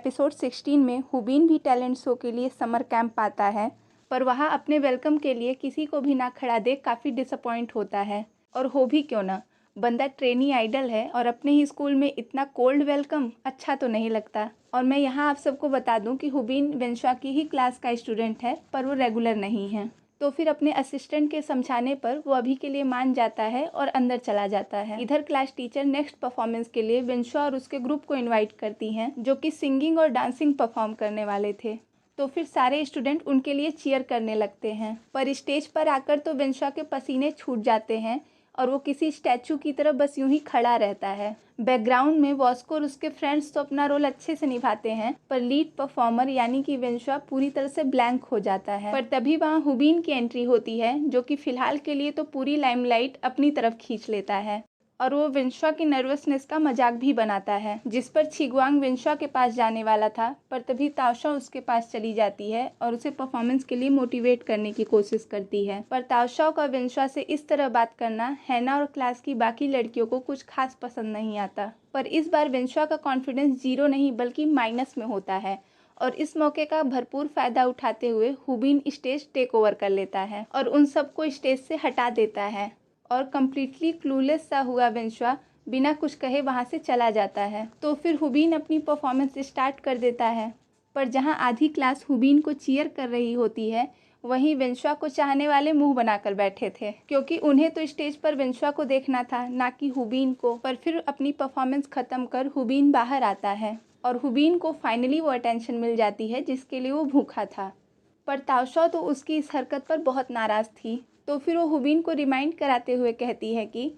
Episode 16 में हुबीन भी talent show के लिए समर कैंप पाता है, पर वहाँ अपने वेलकम के लिए किसी को भी ना खड़ा देख काफ़ी डिसअपॉइंट होता है। और हो भी क्यों ना, बंदा ट्रेनी आइडल है और अपने ही स्कूल में इतना कोल्ड वेलकम अच्छा तो नहीं लगता। और मैं यहाँ आप सबको बता दूँ कि हुबीन वेंशुआ की ही क्लास का स्टूडेंट है, पर वो रेगुलर नहीं है। तो फिर अपने असिस्टेंट के समझाने पर वो अभी के लिए मान जाता है और अंदर चला जाता है। इधर क्लास टीचर नेक्स्ट परफॉर्मेंस के लिए वेंशुआ और उसके ग्रुप को इनवाइट करती हैं, जो कि सिंगिंग और डांसिंग परफॉर्म करने वाले थे। तो फिर सारे स्टूडेंट उनके लिए चीयर करने लगते हैं, पर स्टेज पर आकर तो वेंशुआ के पसीने छूट जाते हैं और वो किसी स्टैचू की तरह बस यूं ही खड़ा रहता है। बैकग्राउंड में वॉस्को और उसके फ्रेंड्स तो अपना रोल अच्छे से निभाते हैं, पर लीड परफॉर्मर यानी कि वेंशुआ पूरी तरह से ब्लैंक हो जाता है। पर तभी वहाँ हुबीन की एंट्री होती है, जो कि फिलहाल के लिए तो पूरी लाइमलाइट अपनी तरफ खींच लेता है और वो वेंशुआ की नर्वसनेस का मजाक भी बनाता है, जिस पर छिगवांग वेंशुआ के पास जाने वाला था, पर तभी ताओशा उसके पास चली जाती है और उसे परफॉर्मेंस के लिए मोटिवेट करने की कोशिश करती है। पर ताओशा का वेंशुआ से इस तरह बात करना हैना और क्लास की बाकी लड़कियों को कुछ खास पसंद नहीं आता। पर इस बार वेंशुआ का कॉन्फिडेंस 0 नहीं बल्कि माइनस में होता है और इस मौके का भरपूर फायदा उठाते हुए हुबीन स्टेज टेक ओवर कर लेता है और उन सबको स्टेज से हटा देता है और कम्प्लीटली क्लूलेस सा हुआ वेंशुआ बिना कुछ कहे वहाँ से चला जाता है। तो फिर हुबीन अपनी परफॉर्मेंस स्टार्ट कर देता है, पर जहाँ आधी क्लास हुबीन को चीयर कर रही होती है, वहीं वेंशुआ को चाहने वाले मुंह बनाकर बैठे थे, क्योंकि उन्हें तो स्टेज पर वेंशुआ को देखना था, ना कि हुबीन को। पर फिर अपनी परफॉर्मेंस ख़त्म कर हुबीन बाहर आता है और हुबीन को फाइनली वो अटेंशन मिल जाती है जिसके लिए वो भूखा था। पर ताओशा तो उसकी इस हरकत पर बहुत नाराज़ थी। तो फिर वो हुबीन को रिमाइंड कराते हुए कहती है कि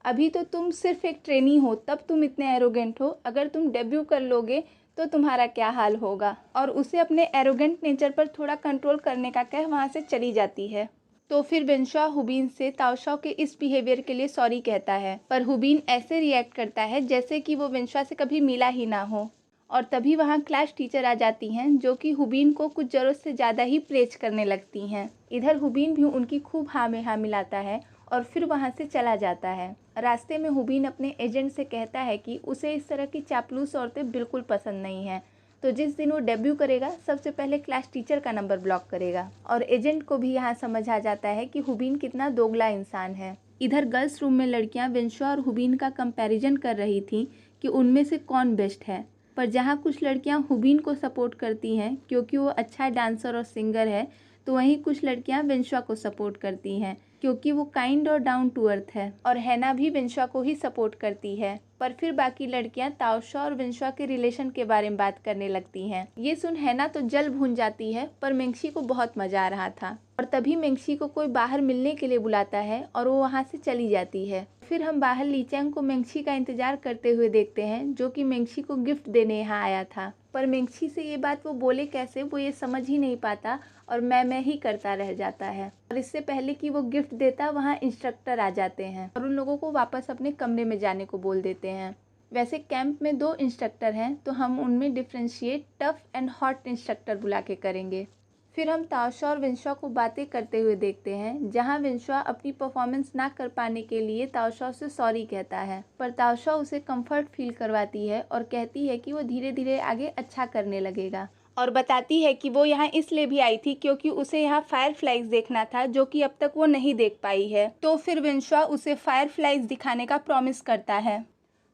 अभी तो तुम सिर्फ एक ट्रेनी हो, तब तुम इतने एरोगेंट हो, अगर तुम डेब्यू कर लोगे तो तुम्हारा क्या हाल होगा। और उसे अपने एरोगेंट नेचर पर थोड़ा कंट्रोल करने का कह वहाँ से चली जाती है। तो फिर वेंशुआ हुबीन से ताओशा के इस बिहेवियर के लिए सॉरी कहता है, पर हुबीन ऐसे रिएक्ट करता है जैसे कि वो वेंशुआ से कभी मिला ही ना हो। और तभी वहाँ क्लास टीचर आ जाती हैं, जो कि हुबीन को कुछ ज़रूरत से ज़्यादा ही प्रेज करने लगती हैं। इधर हुबीन भी उनकी खूब हाँ में हाँ मिलाता है और फिर वहाँ से चला जाता है। रास्ते में हुबीन अपने एजेंट से कहता है कि उसे इस तरह की चापलूस औरतें बिल्कुल पसंद नहीं हैं, तो जिस दिन वो डेब्यू करेगा सबसे पहले क्लास टीचर का नंबर ब्लॉक करेगा। और एजेंट को भी यहाँ समझ आ जाता है कि हुबीन कितना दोगला इंसान है। इधर गर्ल्स रूम में लड़कियाँ वेंशुआ और हुबीन का कंपैरिजन कर रही थी कि उनमें से कौन बेस्ट है, पर जहाँ कुछ लड़कियां हुबीन को सपोर्ट करती हैं क्योंकि वो अच्छा डांसर और सिंगर है, तो वहीं कुछ लड़कियां वेंशुआ को सपोर्ट करती हैं क्योंकि वो काइंड और डाउन टू अर्थ है। और हैना भी वेंशुआ को ही सपोर्ट करती है। पर फिर बाकी लड़कियां ताओशा और वेंशुआ के रिलेशन के बारे में बात करने लगती हैं। ये सुन हैना तो जल भून जाती है, पर मेंगशी को बहुत मजा आ रहा था। और तभी मेंगशी को कोई बाहर मिलने के लिए बुलाता है और वो वहाँ से चली जाती है। फिर हम बाहर लीचैंग को मेंगशी का इंतजार करते हुए देखते हैं, जो कि मेंगशी को गिफ्ट देने यहाँ आया था। पर मेंगशी से ये बात वो बोले कैसे, वो ये समझ ही नहीं पाता और मैं ही करता रह जाता है। और इससे पहले कि वो गिफ्ट देता, वहाँ इंस्ट्रक्टर आ जाते हैं और उन लोगों को वापस अपने कमरे में जाने को बोल देते हैं। वैसे कैंप में 2 इंस्ट्रक्टर हैं, तो हम उनमें differentiate tough and hot instructor बुला के करेंगे। फिर हम ताओशा और वेंशुआ को बातें करते हुए देखते हैं, जहां वेंशुआ अपनी परफॉर्मेंस ना कर पाने के लिए ताओशा से सॉरी कहता है, पर ताओशा उसे कंफर्ट फील करवाती है और कहती है कि वो धीरे धीरे आगे अच्छा करने लगेगा। और बताती है कि वो यहाँ इसलिए भी आई थी क्योंकि उसे यहाँ फायरफ्लाइज देखना था, जो कि अब तक वो नहीं देख पाई है। तो फिर वेंशुआ उसे फायरफ्लाइज दिखाने का प्रॉमिस करता है।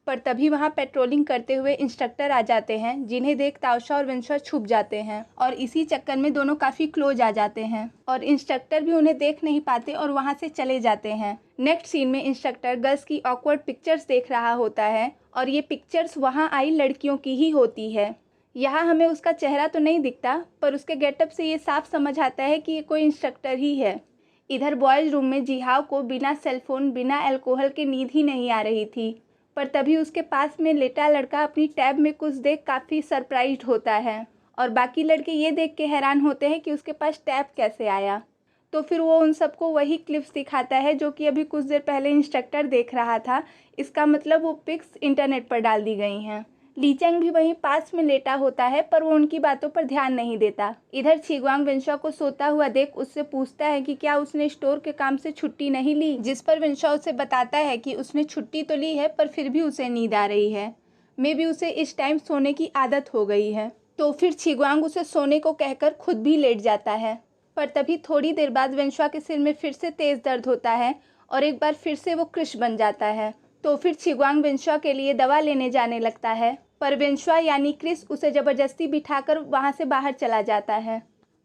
पर तभी वहाँ पेट्रोलिंग करते हुए इंस्ट्रक्टर आ जाते हैं, जिन्हें देख ताओशा और वेंशुआ छुप जाते हैं और इसी चक्कर में दोनों काफ़ी क्लोज आ जाते हैं और इंस्ट्रक्टर भी उन्हें देख नहीं पाते और वहाँ से चले जाते हैं। नेक्स्ट सीन में इंस्ट्रक्टर गर्ल्स की ऑकवर्ड पिक्चर्स देख रहा होता है और ये पिक्चर्स वहाँ आई लड़कियों की ही होती है। यहाँ हमें उसका चेहरा तो नहीं दिखता, पर उसके गेटअप से ये साफ समझ आता है कि ये कोई इंस्ट्रक्टर ही है। इधर बॉयज़ रूम में जिहाओ को बिना सेलफोन बिना अल्कोहल के नींद ही नहीं आ रही थी, पर तभी उसके पास में लेटा लड़का अपनी टैब में कुछ देख काफ़ी सरप्राइज्ड होता है और बाकी लड़के ये देख के हैरान होते हैं कि उसके पास टैब कैसे आया। तो फिर वो उन सबको वही क्लिप्स दिखाता है जो कि अभी कुछ देर पहले इंस्ट्रक्टर देख रहा था। इसका मतलब वो पिक्स इंटरनेट पर डाल दी गई हैं। लीचैंग भी वहीं पास में लेटा होता है, पर वो उनकी बातों पर ध्यान नहीं देता। इधर छिगवांग वेंशुआ को सोता हुआ देख उससे पूछता है कि क्या उसने स्टोर के काम से छुट्टी नहीं ली, जिस पर वेंशुआ उसे बताता है कि उसने छुट्टी तो ली है, पर फिर भी उसे नींद आ रही है। मे भी उसे इस टाइम सोने की आदत हो गई है। तो फिर छिग्वांग उसे सोने को कहकर खुद भी लेट जाता है। पर तभी थोड़ी देर बाद वेनशुआ के सिर में फिर से तेज़ दर्द होता है और एक बार फिर से वो क्रिश बन जाता है। तो फिर छिग्वांग वेनशुआ के लिए दवा लेने जाने लगता है, पर वेनशुआ यानी क्रिस उसे ज़बरदस्ती बिठाकर वहाँ से बाहर चला जाता है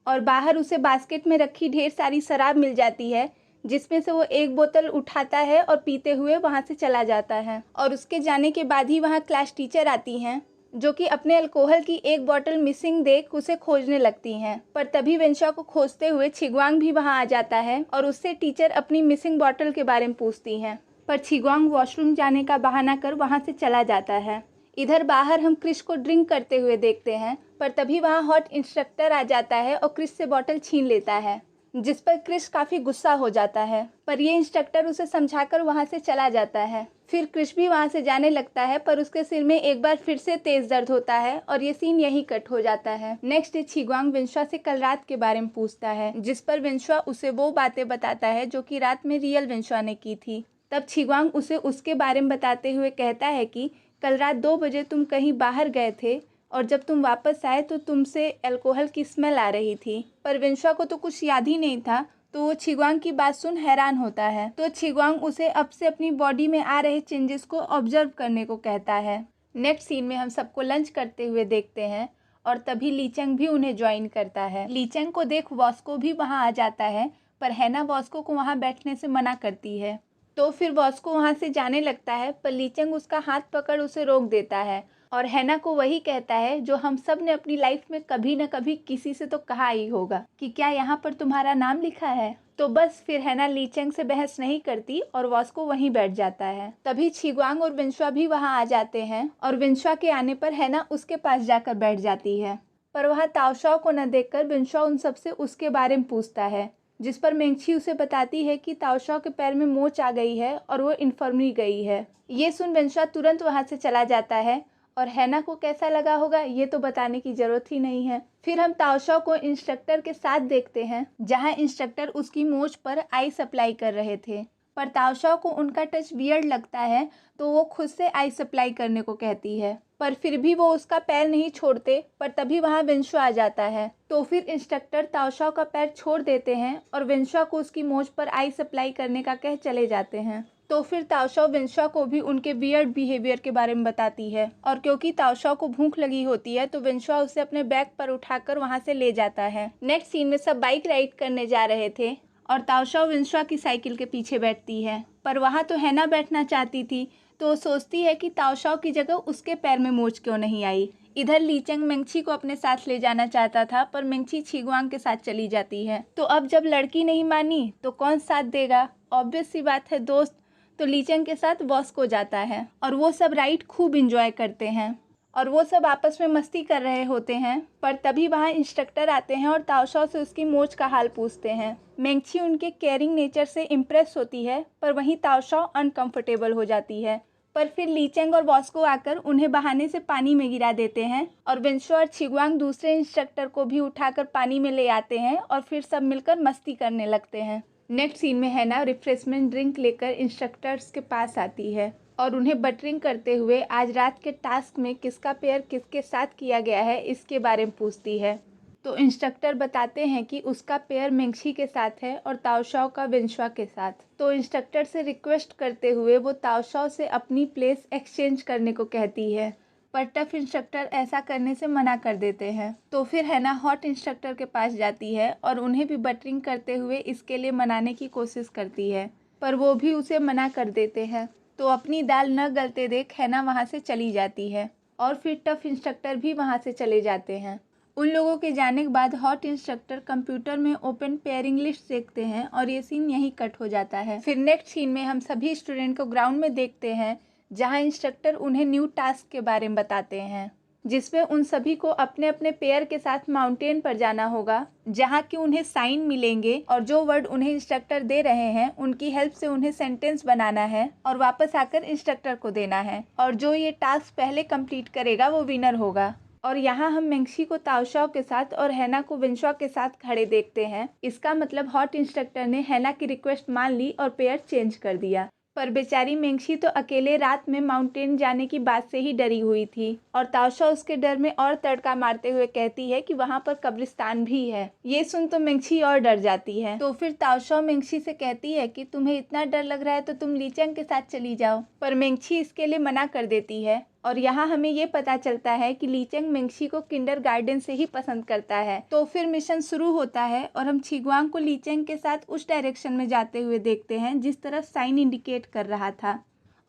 और बाहर उसे बास्केट में रखी ढेर सारी शराब मिल जाती है, जिसमें से वो एक बोतल उठाता है और पीते हुए वहाँ से चला जाता है। और उसके जाने के बाद ही वहाँ क्लास टीचर आती हैं, जो कि अपने अल्कोहल की एक बोतल मिसिंग देख उसे खोजने लगती हैं। पर तभी वेनशुआ को खोजते हुए छिग्वांग भी वहाँ आ जाता है और उससे टीचर अपनी मिसिंग बोतल के बारे में पूछती हैं। पर छिग्वांग वॉशरूम जाने का बहाना कर वहाँ से चला जाता है। इधर बाहर हम क्रिस को ड्रिंक करते हुए देखते हैं, पर तभी वहाँ हॉट इंस्ट्रक्टर आ जाता है और क्रिस से बोतल छीन लेता है, जिस पर क्रिस काफ़ी गुस्सा हो जाता है। पर ये इंस्ट्रक्टर उसे समझाकर वहाँ से चला जाता है। फिर क्रिस भी वहाँ से जाने लगता है, पर उसके सिर में एक बार फिर से तेज़ दर्द होता है और ये सीन यहीं कट हो जाता है। नेक्स्ट डे छिग्वांग वेनशुआ से कल रात के बारे में पूछता है, जिस पर वेनशुआ उसे वो बातें बताता है जो कि रात में रियल वेनशुआ ने की थी। तब छिग्वांग उसे उसके बारे में बताते हुए कहता है कि कल रात 2 बजे तुम कहीं बाहर गए थे और जब तुम वापस आए तो तुमसे अल्कोहल की स्मेल आ रही थी। पर वेनशुआ को तो कुछ याद ही नहीं था, तो वो छिग्वांग की बात सुन हैरान होता है। तो छिग्वांग उसे अब से अपनी बॉडी में आ रहे चेंजेस को ऑब्जर्व करने को कहता है। नेक्स्ट सीन में हम सबको लंच करते हुए देखते हैं और तभी लीचेंग भी उन्हें ज्वाइन करता है। लीचेंग को देख वॉस्को भी वहाँ आ जाता है, पर हैना वॉस्को को वहाँ बैठने से मना करती है। तो फिर वॉस्को वहाँ से जाने लगता है, पर लीचेंग उसका हाथ पकड़ उसे रोक देता है और हैना को वही कहता है जो हम सब ने अपनी लाइफ में कभी न कभी किसी से तो कहा ही होगा कि क्या यहाँ पर तुम्हारा नाम लिखा है। तो बस फिर हैना लीचेंग से बहस नहीं करती और वॉस्को वहीं बैठ जाता है। तभी छिग्वांग और वेनशुआ भी वहाँ आ जाते हैं और वेनशुआ के आने पर हैना उसके पास जाकर बैठ जाती है। पर वहाँ ताओशाओ को न देखकर वेनशुआ उन सबसे उसके बारे में पूछता है, जिस पर मेंगची उसे बताती है कि ताओशाओ के पैर में मोच आ गई है और वो इन्फर्मरी गई है। ये सुन वेनशुआ तुरंत वहाँ से चला जाता है और हैना को कैसा लगा होगा ये तो बताने की ज़रूरत ही नहीं है। फिर हम ताओशाओ को इंस्ट्रक्टर के साथ देखते हैं, जहाँ इंस्ट्रक्टर उसकी मोच पर आइस अप्लाई कर रहे थे। पर ताओशाओ को उनका टच वियर्ड लगता है, तो वो खुद से आइस अप्लाई करने को कहती है, पर फिर भी वो उसका पैर नहीं छोड़ते। पर तभी वहाँ वेनशुआ आ जाता है, तो फिर इंस्ट्रक्टर ताओशाओ का पैर छोड़ देते हैं और वेनशुआ को उसकी मोच पर आइस अप्लाई करने का कह चले जाते हैं। तो फिर ताओशाओ वेनशुआ को भी उनके वियर्ड बिहेवियर के बारे में बताती है और क्योंकि ताओशाओ को भूख लगी होती है तो वेनशुआ उसे अपने बैग पर उठाकर वहाँ से ले जाता है। नेक्स्ट सीन में सब बाइक राइड करने जा रहे थे और ताओशाओ वेनशुआ की साइकिल के पीछे बैठती है, पर वहाँ तो हैना बैठना चाहती थी, तो वो सोचती है कि ताओशाओ की जगह उसके पैर में मोच क्यों नहीं आई। इधर लीचेंग मेंगची को अपने साथ ले जाना चाहता था, पर मेंगची छिग्वांग के साथ चली जाती है। तो अब जब लड़की नहीं मानी तो कौन साथ देगा, ऑब्वियस सी बात है दोस्त। तो लीचेंग के साथ वॉस्को जाता है और वो सब राइड खूब इंजॉय करते हैं और वो सब आपस में मस्ती कर रहे होते हैं। पर तभी वहाँ इंस्ट्रक्टर आते हैं और ताओशाओ से उसकी मोच का हाल पूछते हैं। मेंगची उनके केयरिंग नेचर से इम्प्रेस होती है, पर वहीं ताओशाओ अनकंफर्टेबल हो जाती है। पर फिर लीचेंग और वॉस्को आकर उन्हें बहाने से पानी में गिरा देते हैं और वेनशुआ और छिग्वांग दूसरे इंस्ट्रक्टर को भी उठाकर पानी में ले आते हैं और फिर सब मिलकर मस्ती करने लगते हैं। नेक्स्ट सीन में हैना रिफ्रेशमेंट ड्रिंक लेकर इंस्ट्रक्टर्स के पास आती है और उन्हें बटरिंग करते हुए आज रात के टास्क में किसका पेयर किसके साथ किया गया है इसके बारे में पूछती है। तो इंस्ट्रक्टर बताते हैं कि उसका पेयर मेंगशी के साथ है और ताओशाओ का वेनशुआ के साथ। तो इंस्ट्रक्टर से रिक्वेस्ट करते हुए वो ताओशाओ से अपनी प्लेस एक्सचेंज करने को कहती है, पर टफ इंस्ट्रक्टर ऐसा करने से मना कर देते हैं। तो फिर हैना हॉट इंस्ट्रक्टर के पास जाती है और उन्हें भी बटरिंग करते हुए इसके लिए मनाने की कोशिश करती है, पर वो भी उसे मना कर देते हैं। तो अपनी दाल न गलते देख हैना वहाँ से चली जाती है और फिर टफ इंस्ट्रक्टर भी वहाँ से चले जाते हैं। उन लोगों के जाने के बाद हॉट इंस्ट्रक्टर कंप्यूटर में ओपन पेयरिंग लिस्ट देखते हैं और ये सीन यहीं कट हो जाता है। फिर नेक्स्ट सीन में हम सभी स्टूडेंट को ग्राउंड में देखते हैं, जहां इंस्ट्रक्टर उन्हें न्यू टास्क के बारे में बताते हैं, जिसमें उन सभी को अपने अपने पेयर के साथ माउंटेन पर जाना होगा, जहां कि उन्हें साइन मिलेंगे और जो वर्ड उन्हें इंस्ट्रक्टर दे रहे हैं उनकी हेल्प से उन्हें सेंटेंस बनाना है और वापस आकर इंस्ट्रक्टर को देना है, और जो ये टास्क पहले कंप्लीट करेगा वो विनर होगा। और यहाँ हम मेंगशी को ताओशाओ के साथ और हैना को वेनशुआ के साथ खड़े देखते हैं। इसका मतलब हॉट इंस्ट्रक्टर ने हैना की रिक्वेस्ट मान ली और पेयर चेंज कर दिया। पर बेचारी मेंगशी तो अकेले रात में माउंटेन जाने की बात से ही डरी हुई थी और ताओशा उसके डर में और तड़का मारते हुए कहती है कि वहाँ पर कब्रिस्तान भी है। ये सुन तो मेंगशी और डर जाती है। तो फिर ताओशा मेंगशी से कहती है कि तुम्हें इतना डर लग रहा है तो तुम लीचेंग के साथ चली जाओ, पर मेंगशी इसके लिए मना कर देती है। और यहाँ हमें ये पता चलता है कि लीचेंग मेंगशी को किंडरगार्टन से ही पसंद करता है। तो फिर मिशन शुरू होता है और हम छिगवांग को लीचेंग के साथ उस डायरेक्शन में जाते हुए देखते हैं जिस तरफ साइन इंडिकेट कर रहा था,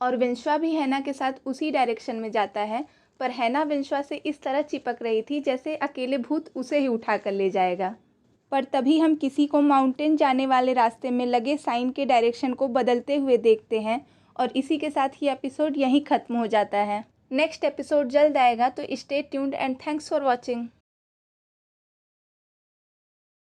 और विंश्वा भी हैना के साथ उसी डायरेक्शन में जाता है। पर हैना विंश्वा से इस तरह चिपक रही थी जैसे अकेले भूत उसे ही उठा कर ले जाएगा। पर तभी हम किसी को माउंटेन जाने वाले रास्ते में लगे साइन के डायरेक्शन को बदलते हुए देखते हैं, और इसी के साथ ही एपिसोड यहीं ख़त्म हो जाता है। नेक्स्ट एपिसोड जल्द आएगा, तो stay tuned and thanks for watching.